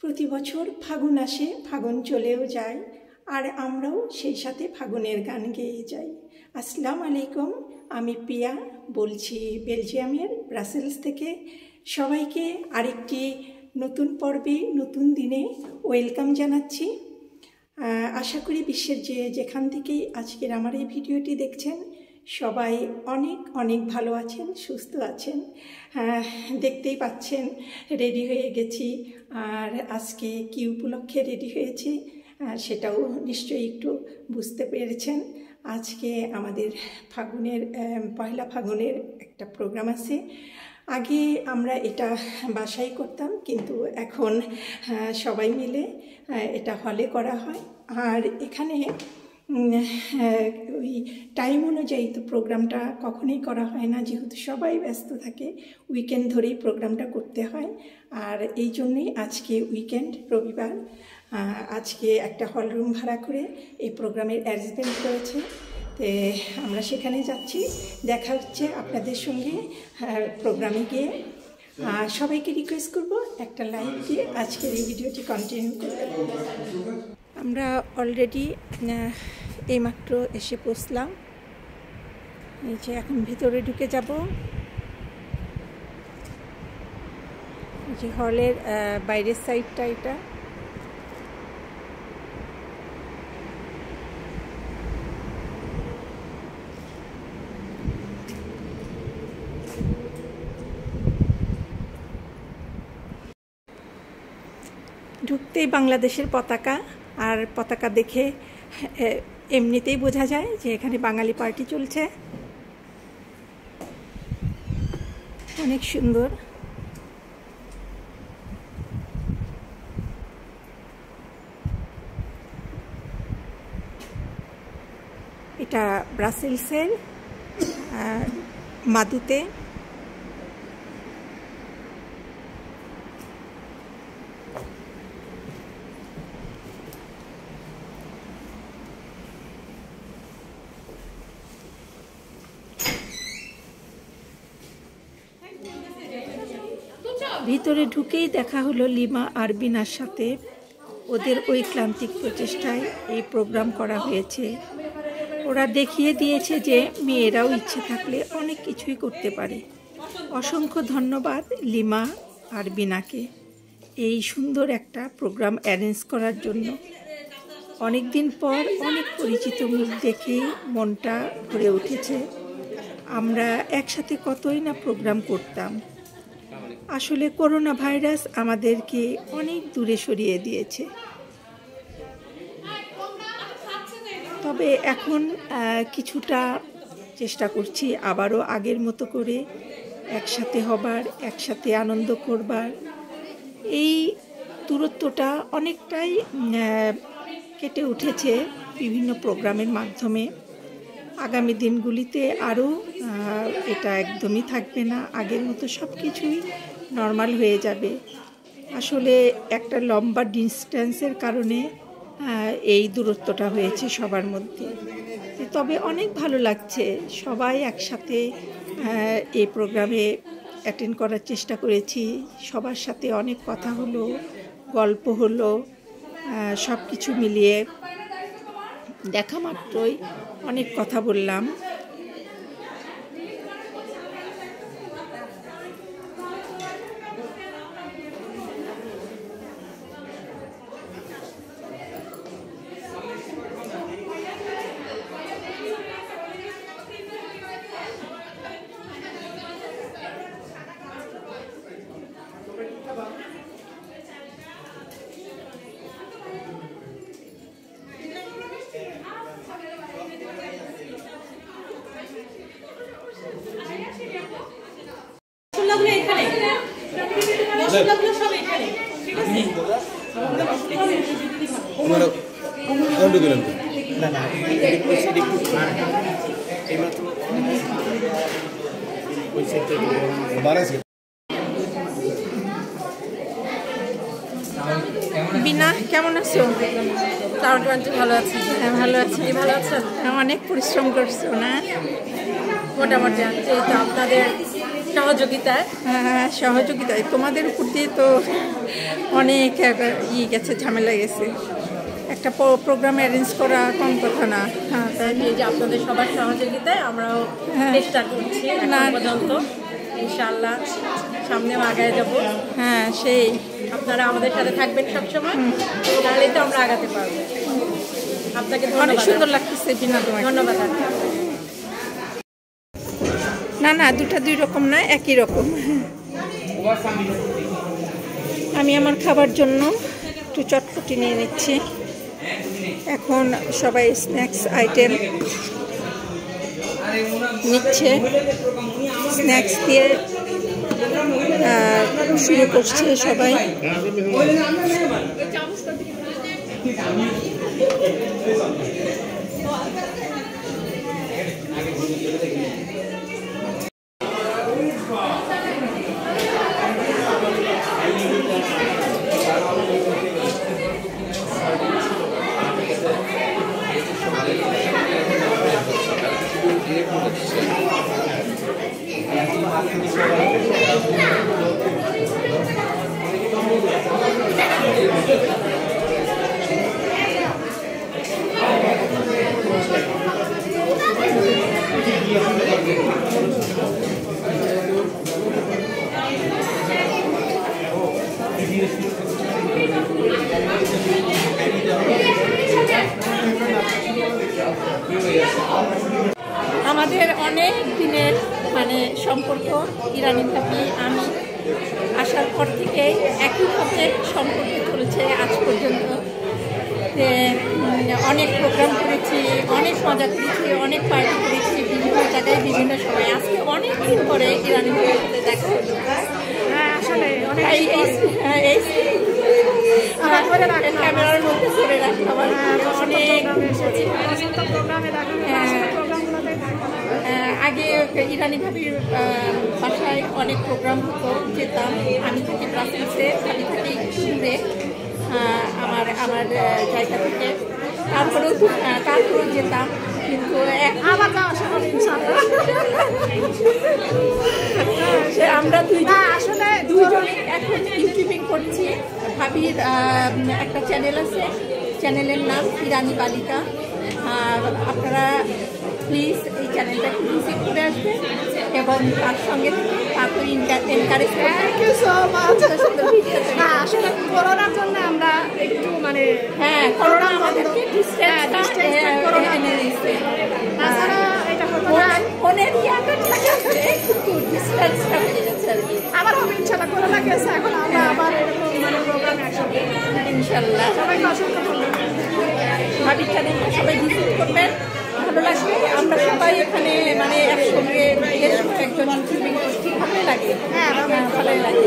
প্রতি বছর ফাগুন আসে, ফাগুন চলেও যায়, আর আমরাও সেই সাথে ফাগুনের গান গেয়ে যাই। আসসালামু আলাইকুম, আমি পিয়া বলছি বেলজিয়ামের ব্রাসেলস থেকে। সবাইকে আরেকটি নতুন পর্বে, নতুন দিনে ওয়েলকাম জানাচ্ছি। আশা করি বিশ্বের যেখান থেকেই আজকের আমার এই ভিডিওটি দেখছেন সবাই অনেক অনেক ভালো আছেন, সুস্থ আছেন। দেখতেই পাচ্ছেন রেডি হয়ে গেছি, আর আজকে কি উপলক্ষে রেডি হয়েছি সেটাও নিশ্চয়ই একটু বুঝতে পেরেছেন। আজকে আমাদের পয়লা ফাগুনের একটা প্রোগ্রাম আছে। আগে আমরা এটা বাসায় করতাম, কিন্তু এখন সবাই মিলে এটা হলে করা হয়। আর এখানে ওই টাইম অনুযায়ী তো প্রোগ্রামটা কখনোই করা হয় না, যেহেতু সবাই ব্যস্ত থাকে। উইকেন্ড ধরেই প্রোগ্রামটা করতে হয়, আর এই জন্যই আজকে উইকেন্ড, রবিবার, আজকে একটা হল রুম ভাড়া করে এই প্রোগ্রামের অ্যারেঞ্জমেন্ট করেছে। তো আমরা সেখানে যাচ্ছি, দেখা হচ্ছে আপনাদের সঙ্গে প্রোগ্রামে গিয়ে। সবাইকে রিকোয়েস্ট করব একটা লাইক দিয়ে আজকের এই ভিডিওটি কন্টিনিউ করবেন। আমরা অলরেডি এইমাত্র এসে পৌঁছলাম। এই যে এখন ভিতরে ঢুকে যাব। এই যে হলের বাইরের সাইডটা এটা। ঢুকতেই বাংলাদেশের পতাকা, আর পতাকা দেখে এমনিতেই বোঝা যায় যে এখানে বাঙালি পার্টি চলছে। অনেক সুন্দর। এটা ব্রাসেলসের মাদুতে। ভিতরে ঢুকেই দেখা হলো লিমা আর বিনার সাথে। ওদের ঐক্লান্তিক প্রচেষ্টায় এই প্রোগ্রাম করা হয়েছে। ওরা দেখিয়ে দিয়েছে যে মেয়েরাও ইচ্ছে থাকলে অনেক কিছুই করতে পারে। অসংখ্য ধন্যবাদ লিমা আর বিনাকে এই সুন্দর একটা প্রোগ্রাম অ্যারেঞ্জ করার জন্য। অনেক দিন পর অনেক পরিচিত মুখ দেখে মনটা ভরে উঠেছে। আমরা একসাথে কতই না প্রোগ্রাম করতাম। আসলে করোনা ভাইরাস আমাদেরকে অনেক দূরে সরিয়ে দিয়েছে। তবে এখন কিছুটা চেষ্টা করছি আবারও আগের মতো করে একসাথে হবার, একসাথে আনন্দ করবার। এই দূরত্বটা অনেকটাই কেটে উঠেছে বিভিন্ন প্রোগ্রামের মাধ্যমে। আগামী দিনগুলিতে আরও এটা একদমই থাকবে না, আগের মতো সব কিছুই নর্মাল হয়ে যাবে। আসলে একটা লম্বা ডিস্টেন্সের কারণে এই দূরত্বটা হয়েছে সবার মধ্যে। তবে অনেক ভালো লাগছে, সবাই একসাথে এই প্রোগ্রামে অ্যাটেন্ড করার চেষ্টা করেছি। সবার সাথে অনেক কথা হলো, গল্প হলো, সব কিছু মিলিয়ে দেখা মাত্রই অনেক কথা বললাম। বিনা কেমন আছো? ভালো আছি। হ্যাঁ ভালো আছি। ভালো আছেন? অনেক পরিশ্রম করছো না? মোটামুটি এই তো আপনাদের সহযোগিতায় সহযোগিতায় তোমাদের উপর দিয়ে তো অনেক গেছে, ঝামেলা গেছে, একটা প্রোগ্রাম অ্যারেঞ্জ করা কম কথা না। হ্যাঁ, তাই এই যে আপনাদের সবার সহযোগিতায় আমরাও চেষ্টা করছি এখন পর্যন্ত, ইনশাআল্লাহ সামনেও আগায় যাব। হ্যাঁ, সেই আপনারা আমাদের সাথে থাকবেন সবসময়, তাহলেই তো আমরা আগাতে পারবো। আপনাকে অনেক সুন্দর লাগতেছে বিনা, ধন্যবাদ। না না, দুটা দুই রকম না, একই রকম। আমি আমার খাবার জন্য একটু চটপটি নিয়ে নিচ্ছি। এখন সবাই স্ন্যাক্স আইটেম নিচ্ছে, স্ন্যাক্স দিয়ে শুরু করছে সবাই। আমাদের অনেক দিনের সম্পর্ক, ইরানি ভাবি আমি আসার পর থেকে একইভাবে সম্পর্ক চলেছে আজ পর্যন্ত। অনেক প্রোগ্রাম করেছি, অনেক মজা করেছি, অনেক পার্টি করেছি বিভিন্ন জায়গায় বিভিন্ন সময়। আজকে অনেক দিন পরে ইরানি ভাবির সাথে দেখা হলো। আসলে ক্যামেরার মধ্যে ধরে রাখতে আমার অনেক আগে ইরানি ভাবির বাসায় অনেক প্রোগ্রাম হতো, যেতাম। আমি থাকি ব্রাসেলসে, ভাবি থাকি দূরে আমার জায়গা থেকে, তারপরেও যেতাম, কিন্তু আবার যাওয়া সম্ভব ইনশাআল্লাহ। আমরা দুইজনে এখন ইউটিউবিং করছি। ভাবির একটা চ্যানেল আছে, চ্যানেলের নাম ইরানি বালিকা। আপনারা প্লিজ এই চ্যানেলটা একটু ভিজিট করে আসবেন এবং তার সঙ্গে তারপরে এনকারেজ আসলে করোনার জন্য আমরা একটু হ্যাঁ, করোনা আমাদেরকে এনে দিচ্ছে। তাছাড়া এটা ফোনের একটু ডিস্টেন্সটা হয়ে যাচ্ছে আর কি। আবার হবে ইনশাআল্লাহ, করোনা গেছে, এখন আমরা আবার এরকম প্রোগ্রাম একসাথে ইনশাআল্লাহ। সবাইকে অসংখ্য ধন্যবাদ। ভাবির চ্যানেলটা সবাই ভিজিট করবেন, ভালো লাগবে। আমরা সবাই এখানে একসঙ্গে একজন ইউটিউবিং করছি, ভালো লাগে। হ্যাঁ, ভালোই লাগে।